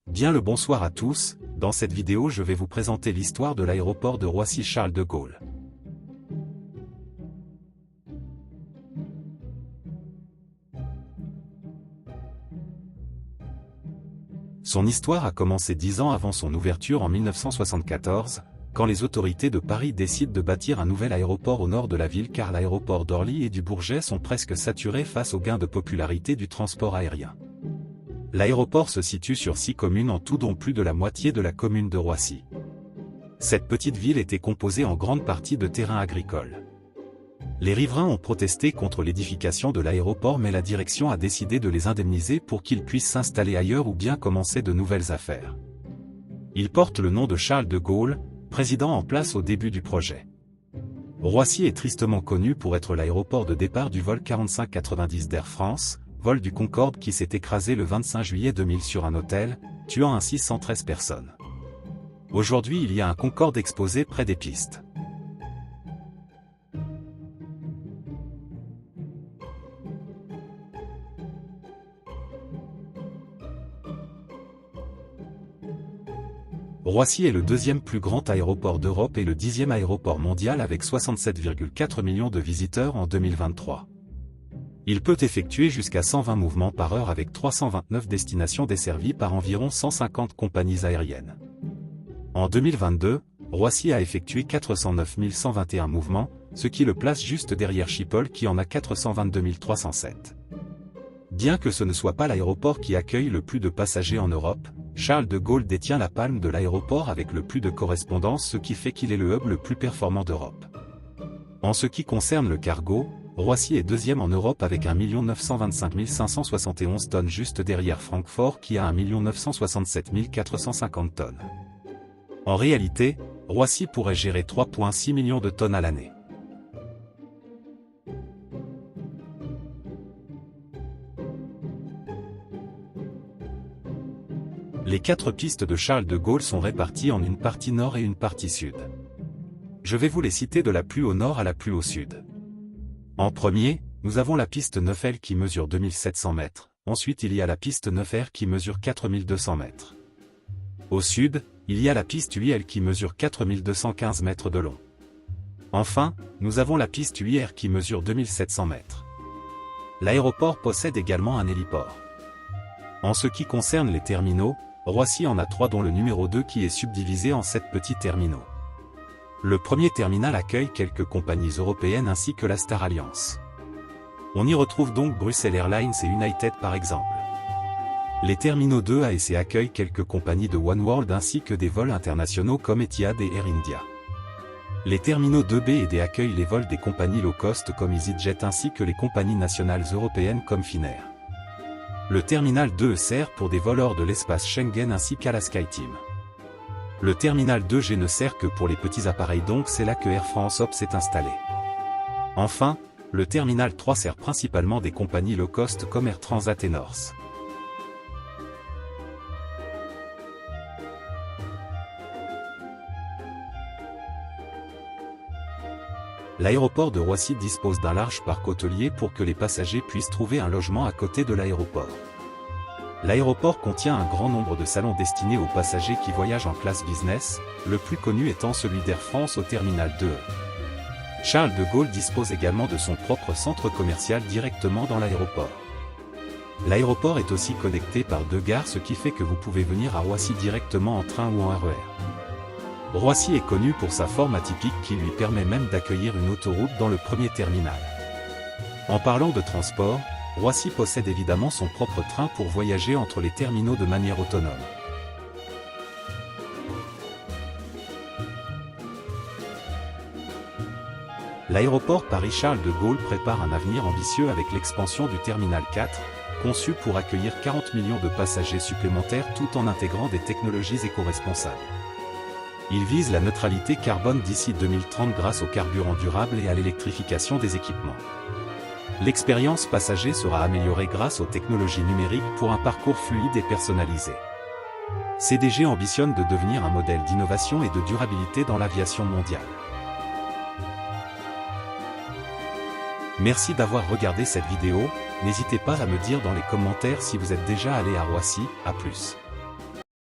Bien le bonsoir à tous, dans cette vidéo je vais vous présenter l'histoire de l'aéroport de Roissy-Charles de Gaulle. Son histoire a commencé 10 ans avant son ouverture en 1974, quand les autorités de Paris décident de bâtir un nouvel aéroport au nord de la ville car l'aéroport d'Orly et du Bourget sont presque saturés face au gain de popularité du transport aérien. L'aéroport se situe sur 6 communes en tout dont plus de la moitié de la commune de Roissy. Cette petite ville était composée en grande partie de terrains agricoles. Les riverains ont protesté contre l'édification de l'aéroport mais la direction a décidé de les indemniser pour qu'ils puissent s'installer ailleurs ou bien commencer de nouvelles affaires. Il porte le nom de Charles de Gaulle, président en place au début du projet. Roissy est tristement connu pour être l'aéroport de départ du vol 4590 d'Air France, vol du Concorde qui s'est écrasé le 25 juillet 2000 sur un hôtel, tuant ainsi 113 personnes. Aujourd'hui il y a un Concorde exposé près des pistes. Roissy est le deuxième plus grand aéroport d'Europe et le 10e aéroport mondial avec 67,4 millions de visiteurs en 2023. Il peut effectuer jusqu'à 120 mouvements par heure avec 329 destinations desservies par environ 150 compagnies aériennes. En 2022, Roissy a effectué 409 121 mouvements, ce qui le place juste derrière Schiphol qui en a 422 307. Bien que ce ne soit pas l'aéroport qui accueille le plus de passagers en Europe, Charles de Gaulle détient la palme de l'aéroport avec le plus de correspondances, ce qui fait qu'il est le hub le plus performant d'Europe. En ce qui concerne le cargo, Roissy est deuxième en Europe avec 1 925 571 tonnes juste derrière Francfort qui a 1 967 450 tonnes. En réalité, Roissy pourrait gérer 3,6 millions de tonnes à l'année. Les 4 pistes de Charles de Gaulle sont réparties en une partie nord et une partie sud. Je vais vous les citer de la plus au nord à la plus au sud. En premier, nous avons la piste 9L qui mesure 2700 mètres, ensuite il y a la piste 9R qui mesure 4200 mètres. Au sud, il y a la piste 8L qui mesure 4215 mètres de long. Enfin, nous avons la piste 8R qui mesure 2700 mètres. L'aéroport possède également un héliport. En ce qui concerne les terminaux, Roissy en a 3 dont le numéro 2 qui est subdivisé en 7 petits terminaux. Le premier terminal accueille quelques compagnies européennes ainsi que la Star Alliance. On y retrouve donc Brussels Airlines et United par exemple. Les terminaux 2A et C accueillent quelques compagnies de Oneworld ainsi que des vols internationaux comme Etihad et Air India. Les terminaux 2B et D accueillent les vols des compagnies low cost comme EasyJet ainsi que les compagnies nationales européennes comme Finnair. Le terminal 2E sert pour des vols hors de l'espace Schengen ainsi qu'à la SkyTeam. Le terminal 2G ne sert que pour les petits appareils donc c'est là que Air France Hop s'est installé. Enfin, le terminal 3 sert principalement des compagnies low cost comme Air Transat et Norse. L'aéroport de Roissy dispose d'un large parc hôtelier pour que les passagers puissent trouver un logement à côté de l'aéroport. L'aéroport contient un grand nombre de salons destinés aux passagers qui voyagent en classe business, le plus connu étant celui d'Air France au terminal 2E. Charles de Gaulle dispose également de son propre centre commercial directement dans l'aéroport. L'aéroport est aussi connecté par 2 gares ce qui fait que vous pouvez venir à Roissy directement en train ou en RER. Roissy est connu pour sa forme atypique qui lui permet même d'accueillir une autoroute dans le premier terminal. En parlant de transport, Roissy possède évidemment son propre train pour voyager entre les terminaux de manière autonome. L'aéroport Paris-Charles de Gaulle prépare un avenir ambitieux avec l'expansion du terminal 4, conçu pour accueillir 40 millions de passagers supplémentaires tout en intégrant des technologies éco-responsables. Il vise la neutralité carbone d'ici 2030 grâce au carburant durable et à l'électrification des équipements. L'expérience passager sera améliorée grâce aux technologies numériques pour un parcours fluide et personnalisé. CDG ambitionne de devenir un modèle d'innovation et de durabilité dans l'aviation mondiale. Merci d'avoir regardé cette vidéo, n'hésitez pas à me dire dans les commentaires si vous êtes déjà allé à Roissy, à plus.